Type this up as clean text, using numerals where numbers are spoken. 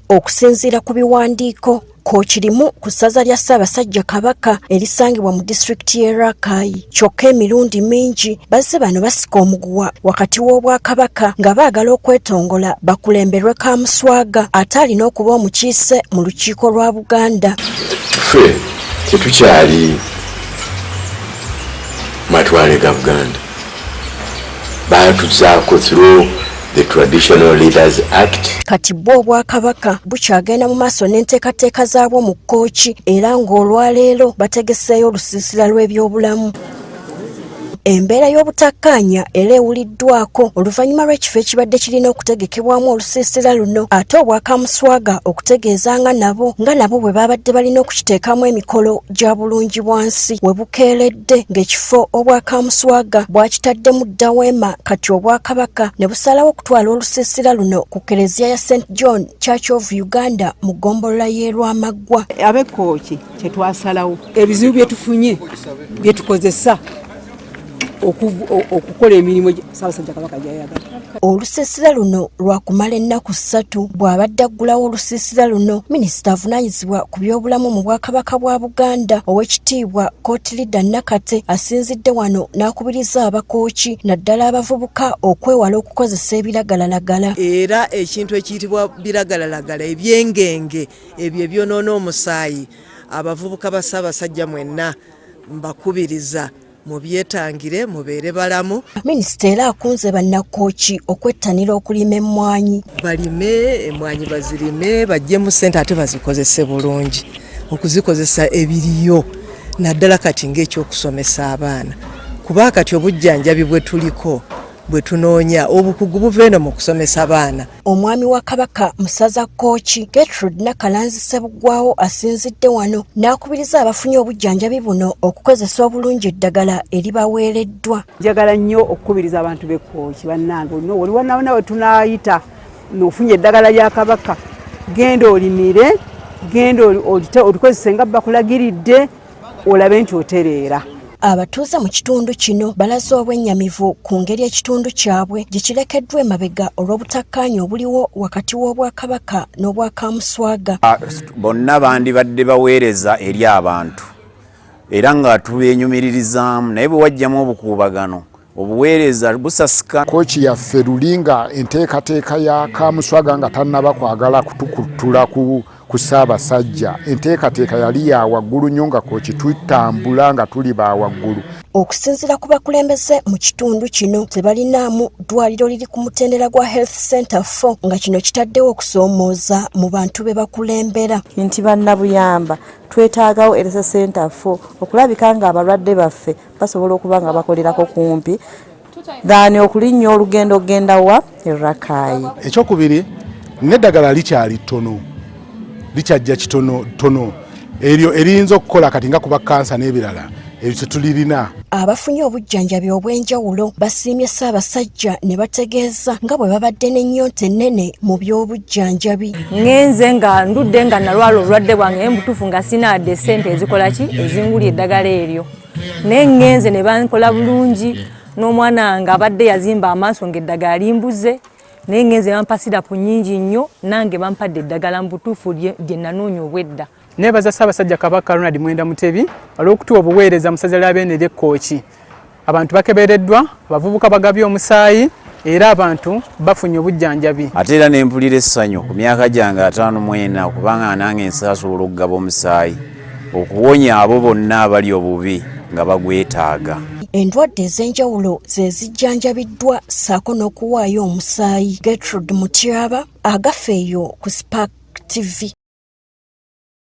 Okusinziira ku biwandiiko kookirimu ku ssaza lya Ssaabasajja Kabaka erisangibwa mu disitulikiti y'e Rakai. Kyokka emirundi mingi bazze bano basika omuguwa wakati w'Obwakabaka nga baagala okwetongola bakulemberwe Kaamuswaga ate alina okuba omukiise mu lukiiko lwa Buganda. Ffe tetukyali matwale ga Buganda. Baatuzaako through the Traditional Leaders Act. Kati bwo Obwakabaka bukyagenda mu maaso n'enteekateeka zaabwo mu kkooki era ng'olwaleero bategeseeyo olusiisira lw'ebyobulamu. Embeera y'obutakkaanya era ewuliddwako oluvannyuma lw'ekifo ekibadde kirina okutegekebwamu olusiisira luno ate Obwakaamuswaga okutegeeza nga nabo bwe babadde balina okukiteekamu emikolo gya bulungi bwansi we bukeeredde ng'ekifo Obwakaamuswaga bwakitaddemu ddaweema kati Obwakabaka ne busalawo okutwala olusiisira luno ku Kereziya ya St John Church of Uganda mu ggombolola y'e Lwamaggwa. Ab'ekkooki kye twasalawo ebizibu bye tufunye bye tukozesa okukola emirimu Ssaabasajja Kabaka gy'ayagala. Olusiisira luno lwakumala ennaku 3 bw'abadde aggulawo olusiisira luno minisita avunaanyizibwa ku byobulamu mu Bwakabaka bwa Buganda Oweekitiibwa Kootilida Nakate asinzidde wano n'akubiriza abakooki naddala abavubuka okwewala okukozesa ebiragalalagala. Era ekintu ekiyitibwa biragalalagala ebyengenge ebyo ebyonoona omusaayi abavubuka ba Ssaabasajja mwenna mbakubiriza mubyetangire mubeere balamu. Minisita era akunze bannakooki okwettanira okulima emmwanyi. Balime emmwanyi bazirime bajjemu ssente ate bazikozese bulungi okuzikozesa ebiriyo naddala kati ng'ekyokusomesa abaana kuba kati obujjanjabi bwe tuliko bwe tunoonya obukugu buva eno mu kusomesa abaana. Omwami wa Kabaka Musaza Kooki Gertrude Nakalanzi Ssebuggwawo asinzidde wano n'akubiriza abafunye obujjanjabi buno okukozesa obulungi eddagala eribaweereddwa. Njagala nnyo okukubiriza abantu b'Ekkooki bannange oli nawe tunaayita n'ofunye eddagala lya Kabaka genda olimire genda olikozese nga bakulagiridde olabe nti otereera. Abatuuze mu kitundu kino balaze obwennyamivu ku ngeri ekitundu kyabwe gye kirekeddwa emabega olw'obutakkaanya obuliwo wakati w'Obwakabaka n'Obwakaamuswaga. Bonna bandibadde baweereza eri abantu era nga tubeenyumiririzaamu naye bwe wajjamu obukuubagano obuweereza busasika. Kooki yaffe lulinga enteekateeka ya Kaamuswaga nga tannaba kwagala kutukuttula ku Ssaabasajja enteekateeka yali ya waggulu nnyo nga kooki tutambula nga tuli ba waggulu. Okusinziira ku bakulembeze mu kitundu kino tebalinaamu ddwaliro liri ku mutendera gwa Health Center 4 nga kino kitaddewo okusoomooza mu bantu be bakulembera. Nti bannabuyamba twetaagawo Health Center 4 okulabika nga abalwadde baffe basobola okuba nga bakolerako kumpi dhaani okulinnya olugendo genda wa Rakai. Ekyokubiri n'eddagala likyali ttono likyajja kitono eryo eriyinza okukola kati nga kuba kansa n'ebirala ebyo tetulirina. Abafunye obujjanjabi obw'enjawulo basiimye Ssaabasajja ne bategeeza nga bwe babadde n'ennyonta ennene mu by'obujjanjabi. Ngenze nga ndudde nga nalwala obulwadde bwange mbutuufu nga sinaadde ssente ezikola ki ezingulya eddagala eryo naye ngenze ne bankola bulungi n'omwana wange abadde yazimba amaaso ng'eddagala limbuze naye ngenze bampa sirapu nnyingi nnyo nange bampadde eddagala mbutuufu lye nanoonya obwedda. Nebaza Ssaabasajja Kabaka Ronald Mwenda Mutebi olw'okutuwa obuweereza mu ssaza lya Beene ly'Ekkooki. Abantu bakebereddwa, abavubuka bagabye omusaayi era abantu bafunye obujjanjabi. Ate era ne mpulira essanyu ku myaka gyange 54 okubanga nange nsasobola okugaba omusaayi okuwonya abo bonna abali obubi nga bagwetaaga. Endwadde ez'enjawulo ze zijjanjabiddwa ssaako n'okuwaayo omusaayi. Gertrude Mutyaba, Agafeeyo ku Spark TV.